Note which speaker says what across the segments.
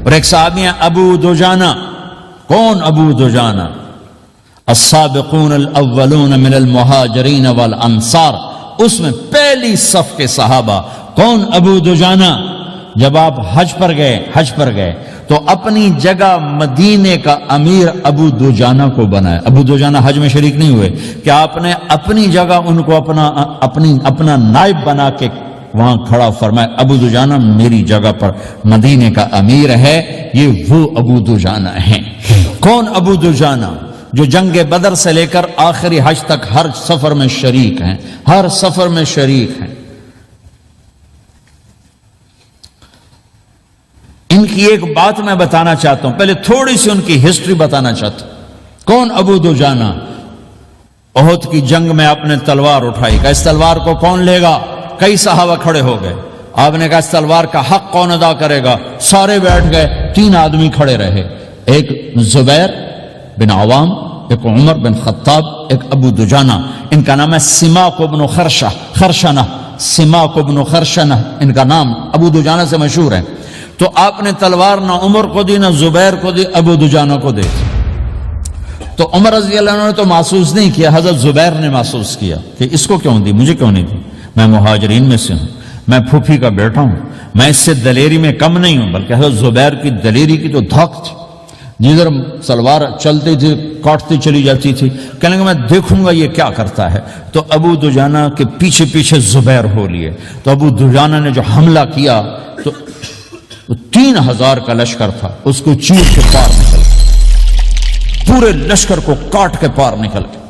Speaker 1: اور ایک صحابی ہیں ابو دجانہ. کون ابو دجانہ؟ السابقون الاولون من المہاجرین والانصار، اس میں پہلی صف کے صحابہ. کون ابو دجانہ؟ جب آپ حج پر گئے تو اپنی جگہ مدینے کا امیر ابو دجانہ کو بنایا. ابو دجانہ حج میں شریک نہیں ہوئے کہ آپ نے اپنی جگہ ان کو اپنا نائب بنا کے وہاں کھڑا فرمایا ابو دجانہ میری جگہ پر مدینے کا امیر ہے. یہ وہ ابو دجانہ ہیں. کون ابو دجانہ؟ جو جنگ بدر سے لے کر آخری حج تک ہر سفر میں شریک ہیں، ہر سفر میں شریک ہیں. ان کی ایک بات میں بتانا چاہتا ہوں، پہلے تھوڑی سی ان کی ہسٹری بتانا چاہتا ہوں. کون ابو دجانہ؟ احد کی جنگ میں آپ نے تلوار اٹھائی، کہ اس تلوار کو کون لے گا؟ کئی صحابہ کھڑے ہو گئے. آپ نے کہا اس تلوار کا حق کون ادا کرے گا؟ سارے بیٹھ گئے. 3 آدمی کھڑے رہے، ایک زبیر بن عوام، ایک عمر بن خطاب، ایک ابو دجانہ. ان کا نام ہے سماک بن خرشنہ. سماک بن خرشنہ ان کا نام ابو دجانہ سے مشہور ہے. تو آپ نے تلوار نہ عمر کو دی، نہ زبیر کو دی، ابو دجانہ کو دے. تو عمر رضی اللہ عنہ نے تو محسوس نہیں کیا، حضرت زبیر نے محسوس کیا کہ اس کو کیوں دی، مجھے کیوں نہیں دی؟ میں مہاجرین میں سے ہوں، میں پھوپھی کا بیٹا ہوں، میں اس سے دلیری میں کم نہیں ہوں. بلکہ حضرت زبیر کی دلیری کی تو دھاک تھی، جدھر سلوار چلتی تھی کاٹتی چلی جاتی تھی. کہنے کہ میں دیکھوں گا یہ کیا کرتا ہے. تو ابو دجانہ کے پیچھے پیچھے زبیر ہو لیے. تو ابو دجانہ نے جو حملہ کیا تو 3000 کا لشکر تھا، اس کو چیر کے پار نکل گیا، پورے لشکر کو کاٹ کے پار نکل گیا.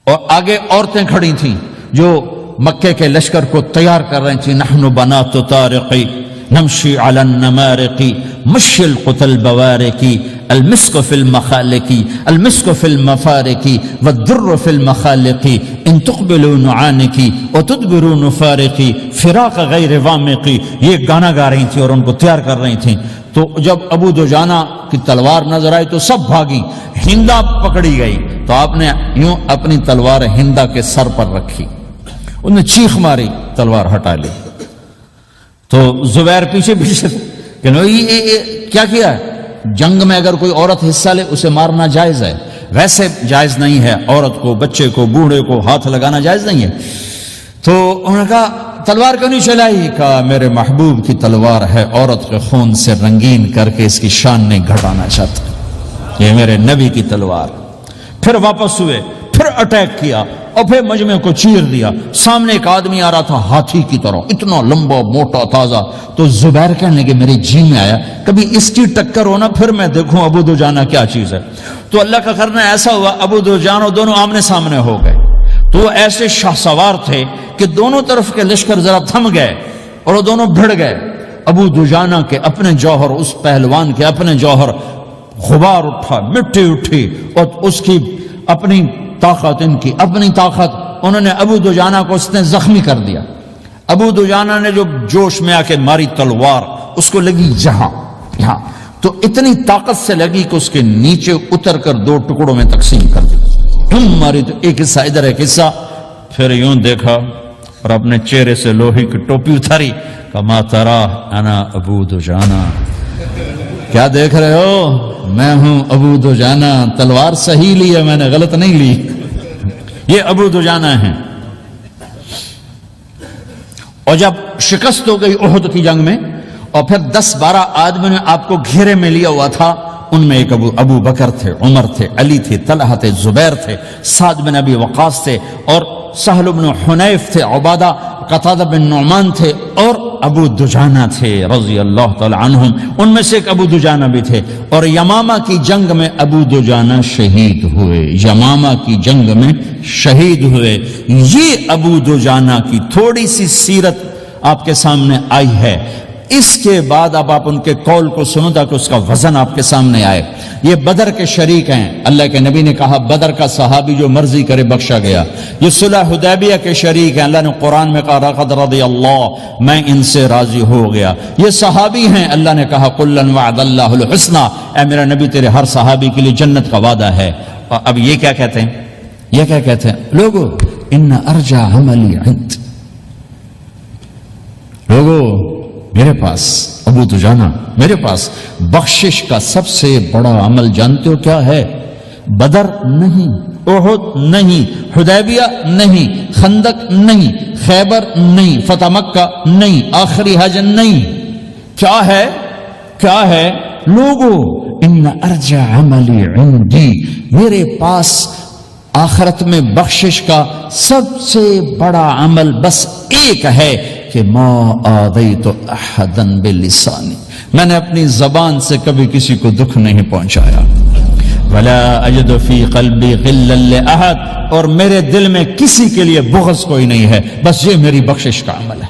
Speaker 1: اور آگے عورتیں کھڑی تھیں جو مکے کے لشکر کو تیار کر رہی تھیں. نحن بنات طارقی نمشی علی النمارقی مشی القتل بوارقی المسک فی المخالقی المسک فی المفارقی والدر فی المخالقی ان تقبلوا نعانقی وتدبروا نفارقی فراق غیر وامقی. یہ گانا گا رہی تھیں اور ان کو تیار کر رہی تھیں. تو جب ابو دجانہ کی تلوار نظر آئی تو سب بھاگی. ہندا پکڑی گئی تو آپ نے یوں اپنی تلوار ہندا کے سر پر رکھی، انہوں نے چیخ ماری، تلوار ہٹا لی. تو زبیر پیچھے پیچھے کہ کیا کیا ہے؟ جنگ میں اگر کوئی عورت حصہ لے اسے مارنا جائز ہے، ویسے جائز نہیں ہے عورت کو، بچے کو، بوڑھے کو ہاتھ لگانا جائز نہیں ہے. تو انہوں نے کہا تلوار کیوں نہیں چلائی؟ کہا میرے محبوب کی تلوار ہے، عورت کے خون سے رنگین کر کے اس کی شان نہیں گھٹانا چاہتا، یہ میرے نبی کی تلوار. پھر واپس ہوئے، پھر اٹیک کیا اور پھر مجمع کو چیر دیا. سامنے ایک آدمی آ رہا تھا ہاتھی کی طرح، اتنا لمبا موٹا تازہ. تو زبیر کہنے لگے میرے جی میں آیا کبھی اس کی ٹکر ہونا پھر میں دیکھوں ابو دجانہ کیا چیز ہے. تو اللہ کا کرنا ایسا ہوا ابو دجانہ دونوں آمنے سامنے ہو گئے. تو وہ ایسے شاہ سوار تھے کہ دونوں طرف کے لشکر ذرا تھم گئے اور وہ دونوں بھڑ گئے. ابو دجانہ کے اپنے جوہر، اس پہلوان کے اپنے جوہر، غبار اٹھا، مٹی اٹھی، اور اس کی اپنی طاقت، ان کی اپنی طاقت. انہوں نے ابو دجانہ کو اس نے زخمی کر دیا. ابو دجانہ نے جو جوش میں آ کے ماری تلوار، اس کو لگی یہاں، تو اتنی طاقت سے لگی کہ اس کے نیچے اتر کر 2 ٹکڑوں میں تقسیم کر دی. ماری تو ایک حصہ ادھر، ایک حصہ. پھر یوں دیکھا اور اپنے چہرے سے لوہے کی ٹوپی اتاری. کما ترا انا ابو دجانہ، کیا دیکھ رہے ہو؟ میں ہوں ابو دجانہ. تلوار صحیح لی ہے میں نے، غلط نہیں لی. یہ ابو دجانہ ہیں. اور جب شکست ہو گئی احد کی جنگ میں اور پھر 10-12 آدمی نے آپ کو گھیرے میں لیا ہوا تھا، ان میں ایک ابو بکر تھے، عمر تھے، علی تھے، طلحہ تھے، زبیر تھے، سعد بن ابی وقاص تھے، اور سہل بن حنیف تھے، عبادہ قتادہ بن نعمان تھے، اور ابو دجانہ تھے رضی اللہ تعالی عنہم. ان میں سے ایک ابو دجانہ بھی تھے. اور یمامہ کی جنگ میں ابو دجانہ شہید ہوئے. یمامہ کی جنگ میں شہید ہوئے. یہ ابو دجانہ کی تھوڑی سی سیرت آپ کے سامنے آئی ہے. اس کے بعد اب آپ ان کے قول کو سنو تاکہ اس کا وزن آپ کے سامنے آئے. یہ بدر کے شریک ہیں. اللہ کے نبی نے کہا بدر کا صحابی جو مرضی کرے بخشا گیا. یہ صلح حدیبیہ کے شریک ہیں. اللہ نے قرآن میں کہا لقد رضی اللہ، میں ان سے راضی ہو گیا. یہ صحابی ہیں. اللہ نے کہا کلا وعد اللہ الحسنى، اے میرا نبی تیرے ہر صحابی کے لیے جنت کا وعدہ ہے. اور اب یہ کیا کہتے ہیں؟ یہ کیا کہتے ہیں لوگو؟ ان ارجع عملی عند، لوگو میرے پاس ابو دجانہ میرے پاس بخشش کا سب سے بڑا عمل جانتے ہو کیا ہے؟ بدر نہیں، احد نہیں، حدیبیہ نہیں، خندق نہیں، خیبر نہیں، فتح مکہ نہیں، آخری حج نہیں. کیا ہے؟ کیا ہے؟ لوگو ان ارجع عملی عندی، میرے پاس آخرت میں بخشش کا سب سے بڑا عمل بس ایک ہے کہ ما آذیت احدا بلسانی، میں نے اپنی زبان سے کبھی کسی کو دکھ نہیں پہنچایا. ولا اجد فی قلبی غلا لاحد، اور میرے دل میں کسی کے لیے بغض کوئی نہیں ہے، بس یہ میری بخشش کا عمل